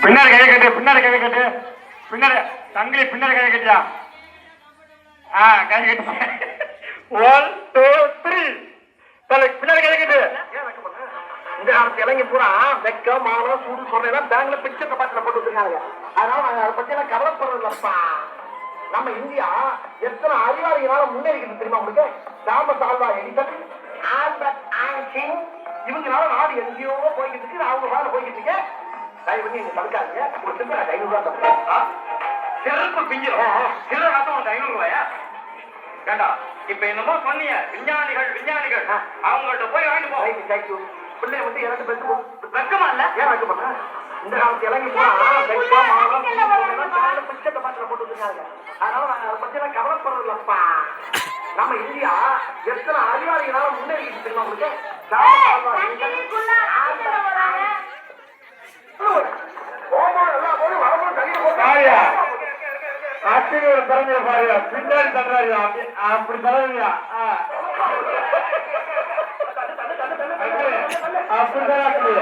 பின்னாடி கையை கட்டு, பின்னாடி கையை கட்டு, பின்னாடி தங்கிலி பின்னாடி கையை கட்டியா? கை கட்டி. 1 2 3 பின்னாடி கையை கட்டு. இந்த காலத்து இளைஞர் பூரா வெக்க மானம் சூடு சொல்றேன் பேங்க்ல பிக்சர் டப்பாத்துல போட்டு வச்சிருக்காங்க. அதனால நாங்க அதை பத்தி எல்லாம் கவலைப்படுறதில்லப்பா. நம்ம இந்தியா எத்தனை அறிவாளிகளால முன்னேறிக்கிட்டு தெரியுமா உங்களுக்கு? Thomas Alva Edison, Albert Einstein, இவங்களால நாடு எங்கேயோ போய்கிட்டு இருக்கு, அவங்க மேல போய்கிட்டு இருக்கு. தயவு பண்ணி நீங்க தடுக்காதீங்க. ஒரு சின்ன 500 ரூபாய் சிறப்பு பிஞ்சிடும். சில காசம் உனக்கு 500 ரூபாயா? வேண்டாம். இப்ப என்னமோ சொன்னீங்க விஞ்ஞானிகள் அவங்கள்ட்ட போய் வாங்கிட்டு போ. தேங்க்யூ. பிள்ளை வந்து எனக்கு வெக்கமா இல்ல? ஏன் வைக்க பண்ண? இந்த காலத்து இறங்கி பிச்சை பாத்திர போட்டு வச்சிருக்காங்க. அதனால நாங்க அதை பத்தி எல்லாம் கவலைப்படுறதில்லப்பா. நம்ம இந்தியா எத்தனை அறிவாளிகளால முன்னேறிக்கிட்டு தெரியுமா உங்களுக்கு? ஆசிரியர் பிறந்த பாருங்க, பின்னாடி தர்றாரு அப்படி தரவியா? அப்படிதான் தள்ளு